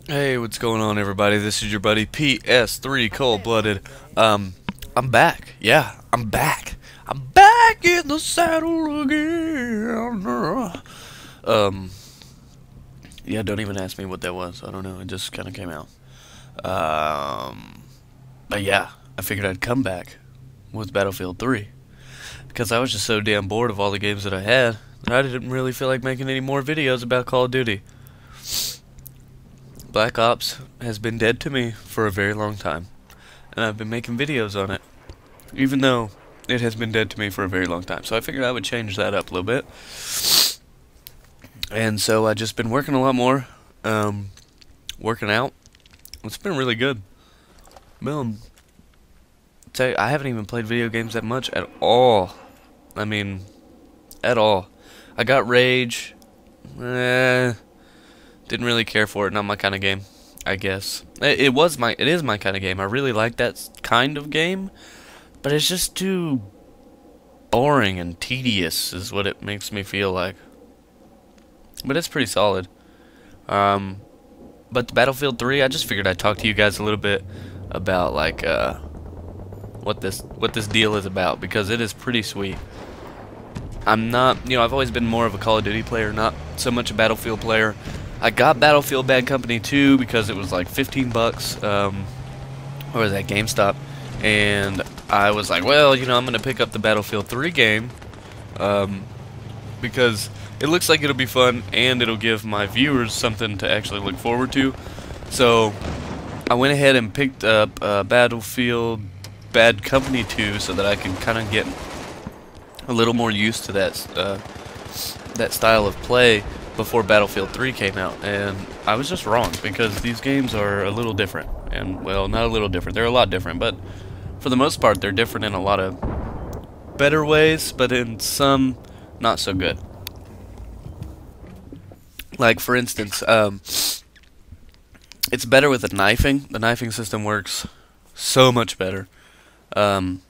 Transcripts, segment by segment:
Hey, what's going on, everybody? This is your buddy PS3 Cold Blooded. I'm back. Yeah, I'm back. I'm back in the saddle again. Yeah, don't even ask me what that was. I don't know. It just kind of came out. But yeah, I figured I'd come back with Battlefield 3 because I was just so damn bored of all the games that I had that I didn't really feel like making any more videos about Call of Duty. Black Ops has been dead to me for a very long time, and I've been making videos on it, even though it has been dead to me for a very long time. So I figured I would change that up a little bit, and so I just been working a lot more, working out. It's been really good. Boom. Tell you, I haven't even played video games that much at all. I mean, at all. I got Rage. Didn't really care for it. Not my kind of game, I guess. It is my kind of game. I really like that kind of game, but it's just too boring and tedious is what it makes me feel like. But it's pretty solid. But the Battlefield 3, I just figured I'd talk to you guys a little bit about like what this deal is about, because it is pretty sweet. I'm not, I've always been more of a Call of Duty player, not so much a Battlefield player. I got Battlefield Bad Company 2 because it was like 15 bucks, or was that GameStop, and I was like, well, I'm gonna pick up the Battlefield 3 game, because it looks like it'll be fun and it'll give my viewers something to actually look forward to. So I went ahead and picked up Battlefield Bad Company 2 so that I can kind of get a little more used to that style of play before Battlefield 3 came out, and I was just wrong, because these games are a little different, and well, not a little different, they're a lot different, but for the most part they're different in a lot of better ways, but in some not so good. Like, for instance, it's better with the knifing system works so much better. To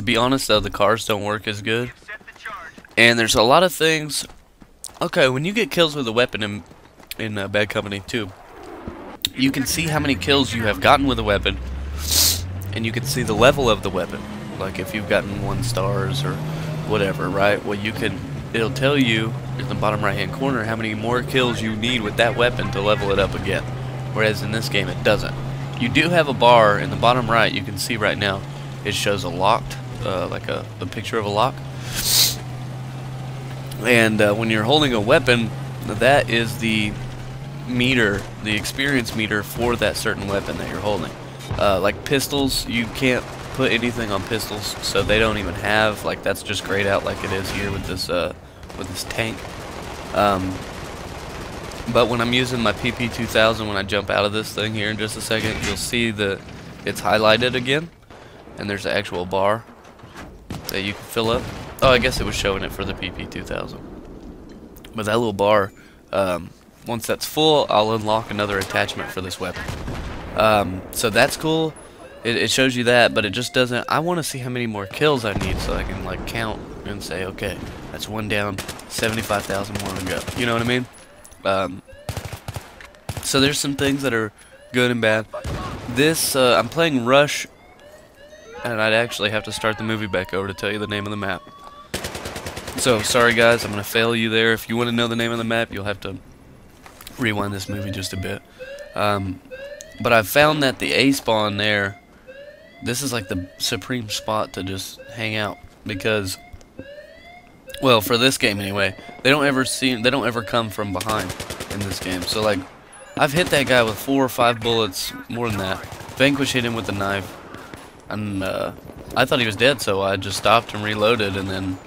be honest though, the cars don't work as good, and there's a lot of things. Okay, when you get kills with a weapon in Bad Company 2, you can see how many kills you have gotten with a weapon, and you can see the level of the weapon. Like if you've gotten 1 stars or whatever, right? Well, it'll tell you in the bottom right hand corner how many more kills you need with that weapon to level it up again. Whereas in this game it doesn't. You do have a bar in the bottom right, you can see right now, it shows a locked, like a picture of a lock. And when you're holding a weapon, that is the meter, the experience meter for that certain weapon that you're holding. Like pistols, you can't put anything on pistols, so they don't even have, like, that's just grayed out like it is here with this tank. But when I'm using my PP2000, when I jump out of this thing here in just a second, you'll see that it's highlighted again, and there's an actual bar that you can fill up. Oh, I guess it was showing it for the PP2000. But that little bar, once that's full, I'll unlock another attachment for this weapon. So that's cool. It shows you that, but it just doesn't. I want to see how many more kills I need so I can like count and say, okay, that's 1 down, 75,000 more to go. You know what I mean? So there's some things that are good and bad. This, I'm playing Rush, and I'd actually have to start the movie back over to tell you the name of the map. So, sorry guys, I'm going to fail you there. If you want to know the name of the map, you'll have to rewind this movie just a bit. But I've found that the A spawn there, this is like the supreme spot to just hang out, because, well, for this game anyway, they don't ever come from behind in this game. So like, I've hit that guy with 4 or 5 bullets, more than that. Vanquish hit him with a knife, and I thought he was dead, so I just stopped and reloaded, and then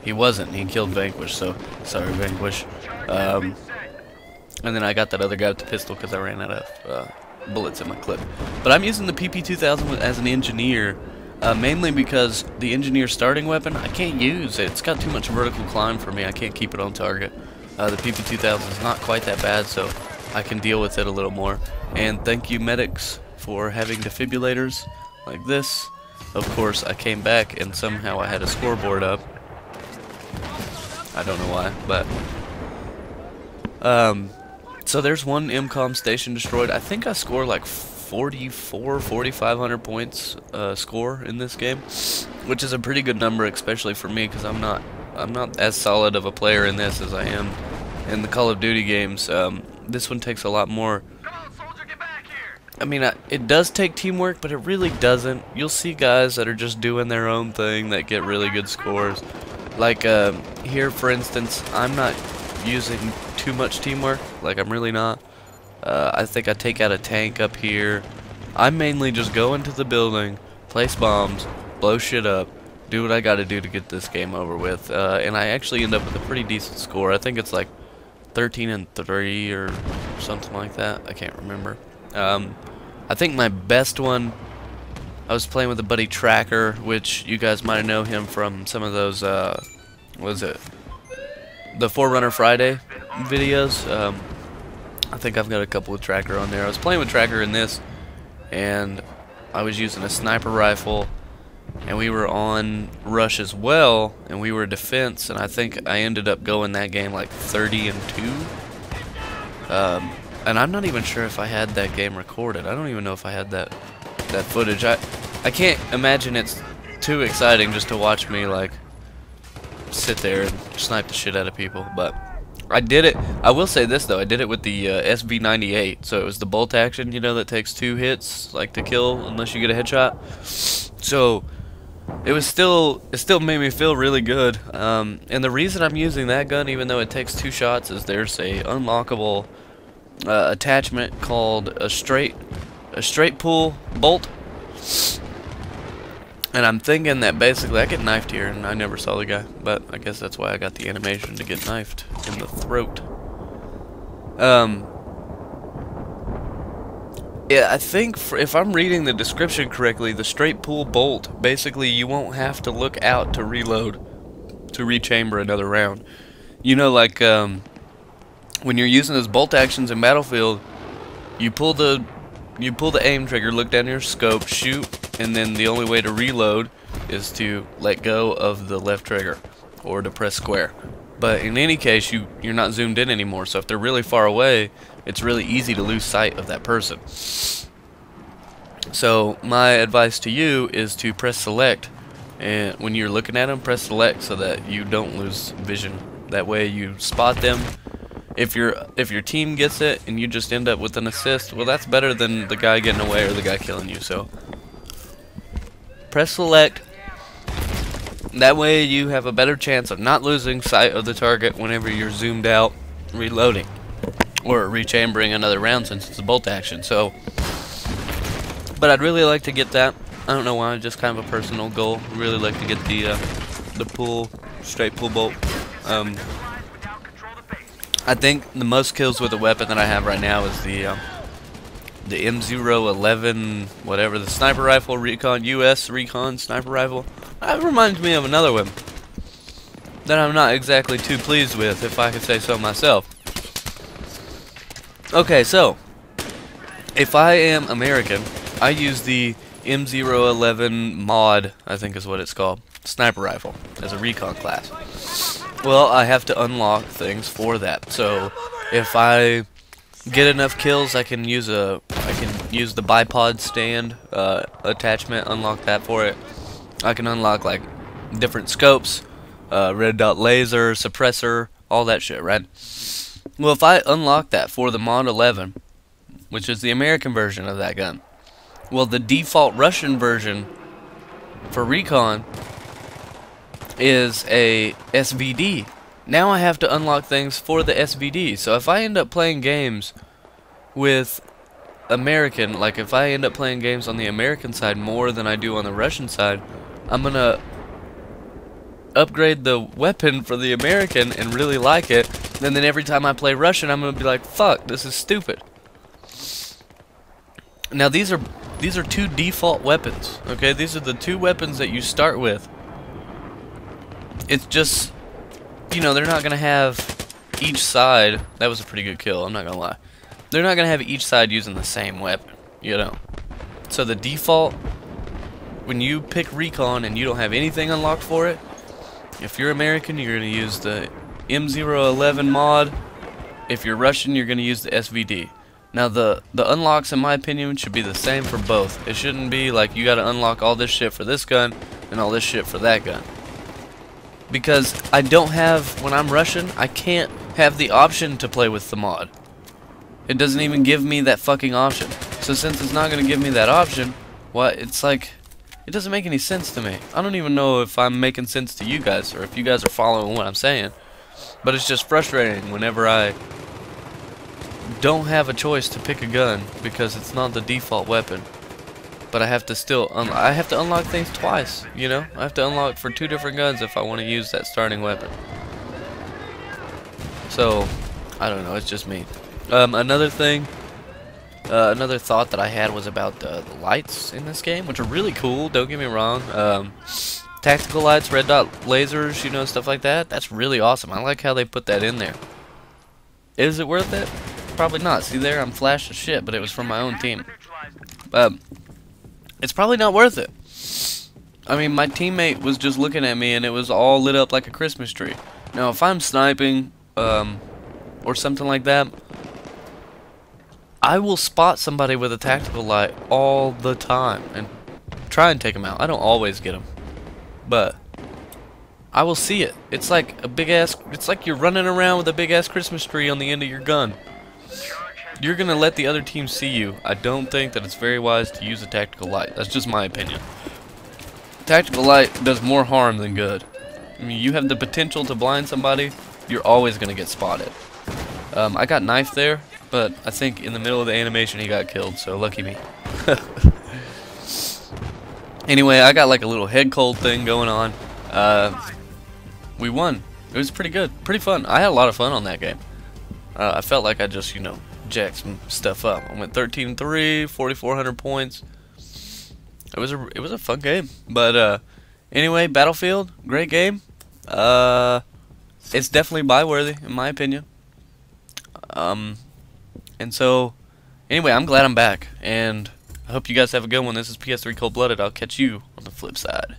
he wasn't. He killed Vanquish, so sorry, Vanquish. And then I got that other guy with the pistol because I ran out of bullets in my clip. But I'm using the PP2000 as an engineer, mainly because the engineer starting weapon I can't use. It's got too much vertical climb for me. I can't keep it on target. The PP2000 is not quite that bad, so I can deal with it a little more. And thank you, medics, for having defibrillators like this. Of course, I came back and somehow I had a scoreboard up. I don't know why, but So there's one MCOM station destroyed. I think I scored like 4,500 points score in this game, which is a pretty good number, especially for me, because I'm not as solid of a player in this as I am in the Call of Duty games. This one takes a lot more. I mean, it does take teamwork, but it really doesn't. You'll see guys that are just doing their own thing that get really good scores. Like here, for instance, I'm not using too much teamwork. Like, I'm really not. I think I take out a tank up here. I mainly just go into the building, place bombs, blow shit up, do what I gotta do to get this game over with. And I actually end up with a pretty decent score. I think it's like 13-3 or something like that. I can't remember. I think my best one, I was playing with a buddy Tracker, which you guys might know him from some of those, what was it? The Forerunner Friday videos. I think I've got a couple with Tracker on there. I was playing with Tracker in this, and I was using a sniper rifle, and we were on rush as well, and we were defense, and I think I ended up going that game like 30-2. And I'm not even sure if I had that game recorded. I don't even know if I had that footage. I can't imagine it's too exciting just to watch me like sit there and snipe the shit out of people, but I did it. I will say this though, I did it with the SV98, so it was the bolt action, you know, that takes 2 hits like to kill unless you get a headshot. So it still made me feel really good. And the reason I'm using that gun, even though it takes 2 shots, is there's a unlockable attachment called a straight pull bolt. And I'm thinking that basically I get knifed here, and I never saw the guy, but I guess that's why I got the animation to get knifed in the throat. Yeah, I think if I'm reading the description correctly, the straight pull bolt, basically you won't have to look out to reload, to rechamber another round. You know, like when you're using those bolt actions in Battlefield, you pull the aim trigger, look down your scope, shoot, and then the only way to reload is to let go of the left trigger or to press square. But in any case, you're not zoomed in anymore, so if they're really far away, it's really easy to lose sight of that person. So my advice to you is to press select, and when you're looking at them, press select so that you don't lose vision. That way you spot them. If your team gets it and you just end up with an assist, well, that's better than the guy getting away or the guy killing you. So press select. That way you have a better chance of not losing sight of the target whenever you're zoomed out reloading or rechambering another round, since it's a bolt action. So, but I'd really like to get that. I don't know why, just kind of a personal goal. I'd really like to get the straight pull bolt. I think the most kills with a weapon that I have right now is the M011, whatever, the sniper rifle, US Recon sniper rifle. That reminds me of another one that I'm not exactly too pleased with, if I could say so myself. Okay, so if I am American, I use the M011 mod, I think is what it's called, sniper rifle as a recon class. Well, I have to unlock things for that. So if I get enough kills, I can use the bipod stand attachment, unlock that for it. I can unlock like different scopes, red dot laser, suppressor, all that shit, right? Well, if I unlock that for the Mod 11, which is the American version of that gun, well, the default Russian version for recon is a SVD. Now I have to unlock things for the SVD. So if I end up playing games with American, like if I end up playing games on the American side more than I do on the Russian side, I'm gonna upgrade the weapon for the American and really like it, and then every time I play Russian, I'm gonna be like, fuck, this is stupid. Now these are 2 default weapons, okay? These are the 2 weapons that you start with. It's just, you know, they're not gonna have each side. That was a pretty good kill, I'm not gonna lie. They're not gonna have each side using the same weapon, you know. So the default, when you pick recon and you don't have anything unlocked for it, if you're American, you're gonna use the M011 mod, if you're rushing, you're gonna use the SVD. Now the unlocks, in my opinion, should be the same for both. It shouldn't be like you gotta unlock all this shit for this gun and all this shit for that gun. Because I don't have, when I'm rushing, I can't have the option to play with the mod. It doesn't even give me that fucking option. So since it's not gonna give me that option, it's like, it doesn't make any sense to me. I don't even know if I'm making sense to you guys or if you guys are following what I'm saying. But it's just frustrating whenever I don't have a choice to pick a gun because it's not the default weapon. But I have to still I have to unlock things twice, you know? I have to unlock for 2 different guns if I want to use that starting weapon. So, I don't know, it's just me. Another thing, another thought that I had was about the lights in this game, which are really cool, don't get me wrong. Tactical lights, red dot lasers, you know, stuff like that. That's really awesome. I like how they put that in there. Is it worth it? Probably not. See there, I'm flash as shit, but it was from my own team. It's probably not worth it. I mean, my teammate was just looking at me and it was all lit up like a Christmas tree. Now, if I'm sniping, or something like that, I will spot somebody with a tactical light all the time and try and take them out. I don't always get them, but I will see it. It's like a big ass, it's like you're running around with a big ass Christmas tree on the end of your gun. You're gonna let the other team see you. I don't think that it's very wise to use a tactical light. That's just my opinion. Tactical light does more harm than good. I mean, you have the potential to blind somebody, you're always gonna get spotted. I got knifed there, but I think in the middle of the animation he got killed, so lucky me. Anyway, I got like a little head cold thing going on. We won. It was pretty good, pretty fun. I had a lot of fun on that game. I felt like I just, you know, jacked some stuff up. I went 13-3, 4,400 points. It was a fun game. But anyway, Battlefield, great game. It's definitely buy-worthy in my opinion. And so anyway, I'm glad I'm back, and I hope you guys have a good one. This is PS3 Cold Blooded. I'll catch you on the flip side.